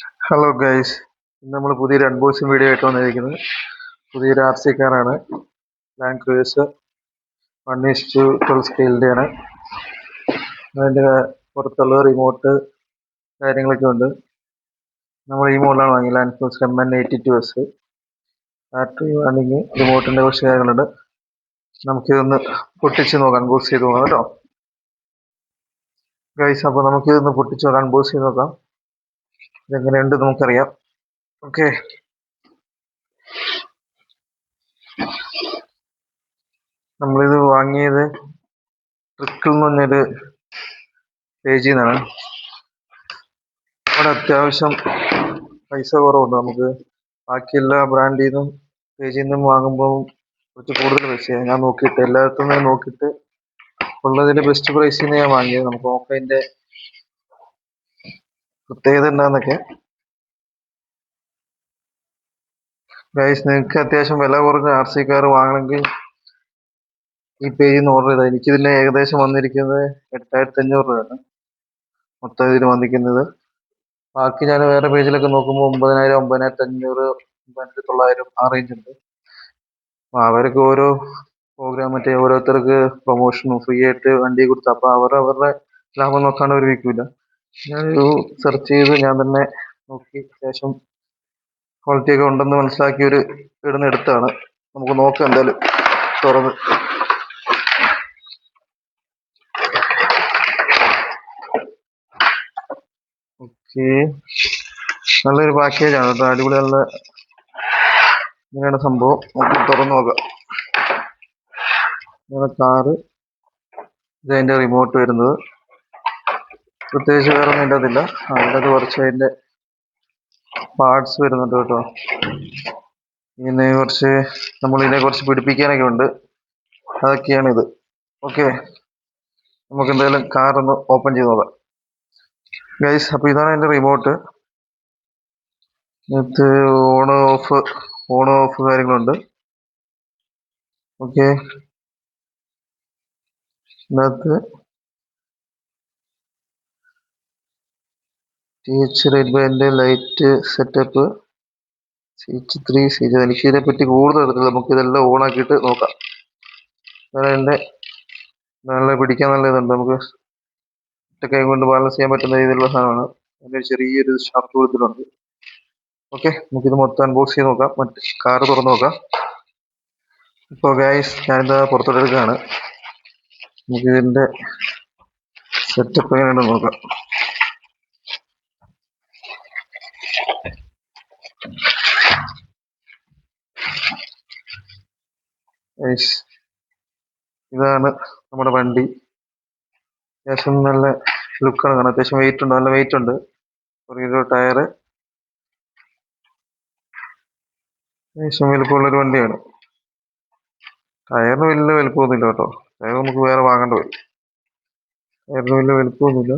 Hello guys, ഇന്ന് നമ്മൾ പുതിയൊരു അൺബോക്സിംഗ് വീഡിയോ ആയിട്ട് വന്നിരിക്കുന്നത് പുതിയൊരു ആർ സി കാറാണ്. Land cruiser 1:12 സ്കെയിലിൻ്റെയാണ്. അതിൻ്റെ പുറത്തുള്ള റിമോട്ട് കാര്യങ്ങളൊക്കെ ഉണ്ട്. നമ്മൾ ഈ മോഡലാണ് വാങ്ങിയത്, ലാൻഡ് ക്രൂയിസർ MN82S. ബാറ്ററി വാങ്ങിങ്, റിമോട്ടിൻ്റെ കുറച്ച് കാര്യങ്ങളുണ്ട്. നമുക്കിതൊന്ന് പൊട്ടിച്ച് നോക്കാം, അൺബോക്സ് ചെയ്ത് നോക്കാം കേട്ടോ ഗൈസ്. അപ്പോൾ നമുക്കിതൊന്ന് പൊട്ടിച്ച് നോക്കാം, അൺബോക്സ് ചെയ്ത് നോക്കാം, ഇതെങ്ങനെയുണ്ട് നമുക്കറിയാം. ഓക്കെ, നമ്മളിത് വാങ്ങിയത് ട്രിക്കിൾ എന്ന് പറഞ്ഞൊരു പേജിൽ നിന്നാണ്. അവിടെ അത്യാവശ്യം പൈസ കുറവുണ്ട്. നമുക്ക് ബാക്കി എല്ലാ ബ്രാൻഡിൽ നിന്നും പേജിൽ നിന്നും വാങ്ങുമ്പോൾ കുറച്ച് കൂടുതൽ പൈസയാണ്. ഞാൻ നോക്കിയിട്ട് എല്ലായിടത്തും ഞാൻ നോക്കിയിട്ട് ഉള്ളതിൻ്റെ ബെസ്റ്റ് പ്രൈസിൽ നിന്ന് ഞാൻ വാങ്ങിയത്. നമുക്ക് നോക്കാം അതിൻ്റെ പ്രത്യേകത എന്താണെന്നൊക്കെ. ഗൈസ്, നിങ്ങൾക്ക് അത്യാവശ്യം വില കുറഞ്ഞ ആർ സി കാർ വാങ്ങണമെങ്കിൽ ഈ പേജിൽ നിന്ന് ഓർഡർ ചെയ്താൽ. എനിക്കിതിന് ഏകദേശം വന്നിരിക്കുന്നത് 8500 രൂപയാണ് മൊത്തം ഇതിന് വന്നിരിക്കുന്നത്. ബാക്കി ഞാൻ വേറെ പേജിലൊക്കെ നോക്കുമ്പോൾ 9000, 9500, 9900 ആ റേഞ്ച് ഉണ്ട്. അപ്പോൾ അവർക്ക് ഓരോ പ്രോഗ്രാം, മറ്റേ ഓരോരുത്തർക്ക് പ്രൊമോഷനും ഫ്രീ ആയിട്ട് വണ്ടി കൊടുത്തു. അപ്പോൾ അവരുടെ ലാഭം നോക്കാണ്ട് അവർ വിൽക്കില്ല. ഞാനൊരു സെർച്ച് ചെയ്ത് ഞാൻ തന്നെ നോക്കി അത്യാവശ്യം ക്വാളിറ്റി ഒക്കെ ഉണ്ടെന്ന് മനസ്സിലാക്കി ഒരു ഇവിടുന്ന് എടുത്താണ്. നമുക്ക് നോക്കാം എന്തായാലും തുറന്ന്. ഓക്കെ, നല്ലൊരു പാക്കേജാണ് കേട്ടോ, അടിപൊളി. നല്ല ഇങ്ങനെയാണ് സംഭവം. നമുക്ക് തുറന്നു നോക്കാം. കാറ്, ഇതതിൻ്റെ റിമോട്ട് വരുന്നത്. പ്രത്യേകിച്ച് വേറെ ഒന്നും ഇല്ലാതില്ല. അതിൻ്റെ കുറച്ച് അതിൻ്റെ പാർട്സ് വരുന്നുണ്ട് കേട്ടോ. പിന്നെ കുറച്ച് നമ്മളിതിനെ കുറച്ച് പിടിപ്പിക്കാനൊക്കെ ഉണ്ട്, അതൊക്കെയാണ് ഇത്. ഓക്കെ, നമുക്ക് എന്തായാലും കാറൊന്ന് ഓപ്പൺ ചെയ്ത് നോക്കാം ഗൈസ്. അപ്പോൾ ഇതാണ് എൻ്റെ റിമോട്ട്. ഇത് ഓൺ ഓഫ് കാര്യങ്ങളുണ്ട്. ഓക്കെ, ഇതിനകത്ത് TH8 ലൈറ്റ് സെറ്റപ്പ്, CH3, എനിക്ക് ഇതിനെപ്പറ്റി കൂടുതൽ അറിയത്തില്ല. നമുക്ക് ഇതെല്ലാം ഓൺ ആക്കിയിട്ട് നോക്കാം. അതിൻ്റെ നല്ല പിടിക്കാൻ നല്ല ഇതുണ്ട്. നമുക്ക് ഒറ്റ കൈ കൊണ്ട് ബാലൻസ് ചെയ്യാൻ പറ്റുന്ന രീതിയിലുള്ള സാധനമാണ്. അതിൻ്റെ ചെറിയൊരു ഷാഫ്റ്റ് കൊടുത്തിട്ടുണ്ട്. ഓക്കെ, നമുക്കിത് മൊത്തം അൺബോക്സ് ചെയ്ത് നോക്കാം. മറ്റേ കാറ് തുറന്ന് നോക്കാം. ഇപ്പോൾ ഗൈസ്, ഞാനിതാ പുറത്തോട്ട് എടുക്കുകയാണ്. നമുക്ക് ഇതിൻ്റെ സെറ്റപ്പ് എങ്ങനെയുണ്ടെന്ന് നോക്കാം. ഗൈസ്, ഇതാണ് നമ്മുടെ വണ്ടി. അത്യാവശ്യം നല്ല ലുക്കാണ് കാണാൻ. അത്യാവശ്യം വെയിറ്റ് ഉണ്ട്, നല്ല വെയിറ്റ് ഉണ്ട്. ഒരു ടയറ്, അത്യാവശ്യം വലുപ്പമുള്ളൊരു വണ്ടിയാണ്. ടയറിന് വലിയ വലുപ്പമൊന്നുമില്ല കേട്ടോ. ടയർ നമുക്ക് വേറെ വാങ്ങേണ്ടി വരും. ടയറിന് വലിയ വലുപ്പമൊന്നുമില്ല.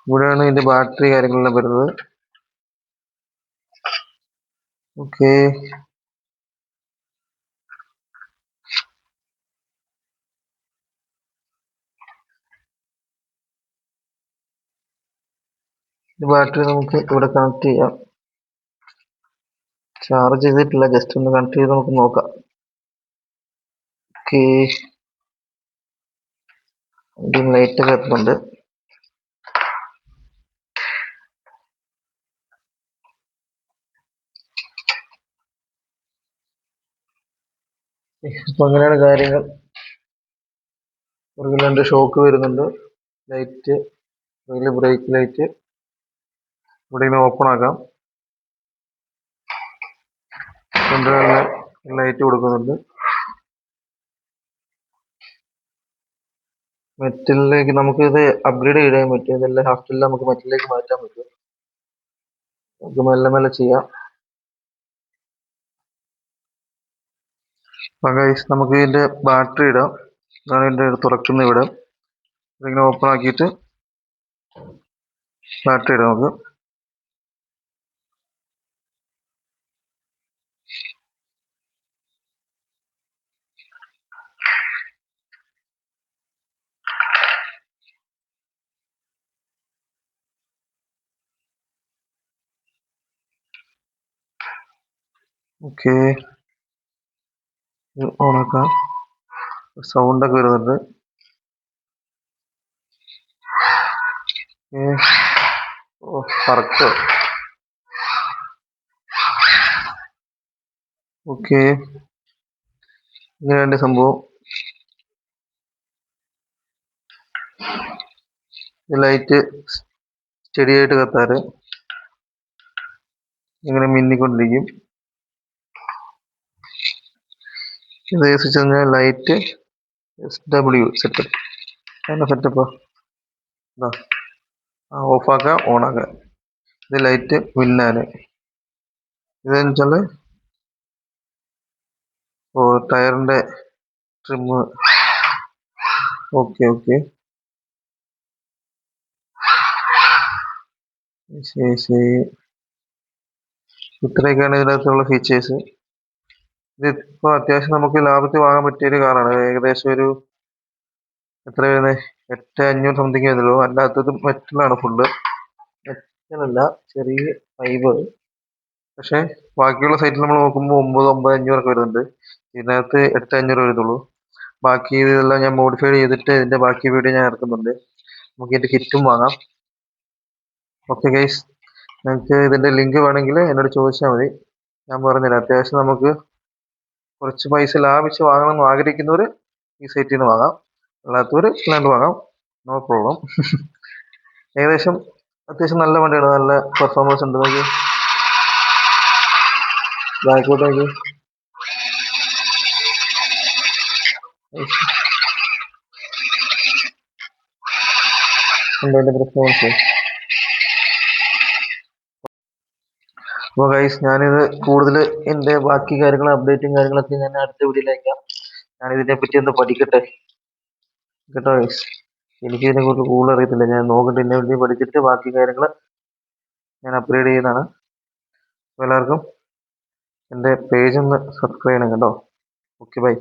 ഇവിടെയാണ് ഇതിന്റെ ബാറ്ററി കാര്യങ്ങളെല്ലാം വരുന്നത്. ഓക്കെ, ബാറ്ററി നമുക്ക് ഇവിടെ കണക്ട് ചെയ്യാം. ചാർജ് ചെയ്തിട്ടില്ല, ജസ്റ്റ് ഒന്ന് കണക്ട് ചെയ്ത് നമുക്ക് നോക്കാം. ഓക്കെ, ലൈറ്റ് കത്തുന്നുണ്ട്. അപ്പൊ അങ്ങനെയാണ് കാര്യങ്ങൾ. പുറകിൽ 2 ഷോക്ക് വരുന്നുണ്ട്. Light, brake light. ഇവിടെ ഇങ്ങനെ ഓപ്പൺ ആക്കാം. ഫ്രണ്ടിലുള്ള ലൈറ്റ് കൊടുക്കുന്നുണ്ട്. മെറ്റലിലേക്ക് നമുക്ക് ഇത് അപ്ഗ്രേഡ് ചെയ്യാൻ പറ്റും. ഇതെല്ലാം ഹാഫ്റ്റിൽ നമുക്ക് മെറ്റലിലേക്ക് മാറ്റാൻ പറ്റും. നമുക്ക് മെല്ലെ മെല്ലെ ചെയ്യാം. ഗൈസ്, നമുക്ക് ഇതിന്റെ ബാറ്ററി ഇടാം. ഇതാണ് ഇതിന്റെ തുറക്കുന്ന ഇവിടെ. ഇതിങ്ങനെ ഓപ്പൺ ആക്കിയിട്ട് ബാറ്ററി ഇടാം നമുക്ക്. ഓക്കെ, ഓണാക്കാം. സൗണ്ടൊക്കെ വരുന്നുണ്ട്. ഓ, കറക്റ്റ്. ഓക്കെ, ഇങ്ങനെയുണ്ട് സംഭവം. ലൈറ്റ് സ്റ്റഡി ആയിട്ട് കത്താറ് ഇങ്ങനെ മിന്നിക്കൊണ്ടിരിക്കും. ഇത് സ്വിച്ച് കഴിഞ്ഞാൽ ലൈറ്റ് SW സെറ്റപ്പ്. അതിൻ്റെ സെറ്റപ്പ് ഓഫാക്കാം, ഓണാക്കാം. ഇത് ലൈറ്റ് മിന്നാന്. ഇതെന്ന് വെച്ചാൽ ടയറിന്റെ ട്രിമ്മ്. ഓക്കെ ഓക്കെ, ശരി ശരി. ഇത്രയൊക്കെയാണ് ഇതിനകത്തുള്ള ഫീച്ചേഴ്സ്. ഇതിപ്പോൾ അത്യാവശ്യം നമുക്ക് ലാഭത്തിൽ വാങ്ങാൻ പറ്റിയൊരു കാറാണ്. ഏകദേശം ഒരു എത്ര വരുന്നത്, 8,500 സംതിങ് വരുന്നുള്ളൂ. അല്ലാത്തത് മെറ്റലാണ് ഫുള്ള്. മെറ്റലല്ല, ചെറിയ ഫൈബർ. പക്ഷെ ബാക്കിയുള്ള സൈറ്റിൽ നമ്മൾ നോക്കുമ്പോൾ 9,500 വരുന്നുണ്ട്. ഇതിനകത്ത് 8,500 വരുന്നുള്ളൂ. ബാക്കി ഇതെല്ലാം ഞാൻ മോഡിഫൈ ചെയ്തിട്ട് ഇതിന്റെ ബാക്കി വീഡിയോ ഞാൻ ഇറക്കുന്നുണ്ട്. നമുക്ക് ഇതിന്റെ കിറ്റും വാങ്ങാം. ഓക്കെ ഗൈസ്, നിങ്ങൾക്ക് ഇതിന്റെ ലിങ്ക് വേണമെങ്കിൽ എന്നോട് ചോദിച്ചാൽ മതി, ഞാൻ പറഞ്ഞുതരാം. അത്യാവശ്യം നമുക്ക് കുറച്ച് പൈസ ലാഭിച്ച് വാങ്ങണമെന്ന് ആഗ്രഹിക്കുന്നവർ ഈ സൈറ്റിൽ നിന്ന് വാങ്ങാം, അല്ലാത്തവർ ഇല്ലാണ്ട് വാങ്ങാം, നോ പ്രോബ്ലം. ഏകദേശം അത്യാവശ്യം നല്ല വണ്ടിയാണ്, നല്ല പെർഫോമൻസ് ഉണ്ട്. നോക്കി ബാക്കോട്ടേക്ക് ഉണ്ട് പെർഫോമൻസ്. അപ്പോൾ ഗൈസ്, ഞാനിത് കൂടുതൽ എൻ്റെ ബാക്കി കാര്യങ്ങൾ അപ്ഡേറ്റും കാര്യങ്ങളൊക്കെ ഞാൻ അടുത്ത വീഡിയോയിലേക്കാം. ഞാൻ ഇതിനെ പറ്റി ഒന്ന് പഠിക്കട്ടെ കേട്ടോ ഗൈസ്. എനിക്ക് ഇതിനെ കുറിച്ച് കൂടുതൽ അറിയത്തില്ല. ഞാൻ നോക്കട്ടെ, ഇതിനെ പറ്റി പഠിച്ചിട്ട് ബാക്കി കാര്യങ്ങൾ ഞാൻ അപ്ഗ്രേഡ് ചെയ്യുന്നതാണ്. അപ്പോൾ എല്ലാവർക്കും എൻ്റെ പേജ് ഒന്ന് സബ്സ്ക്രൈബ് ചെയ്യണം കേട്ടോ. Okay, by.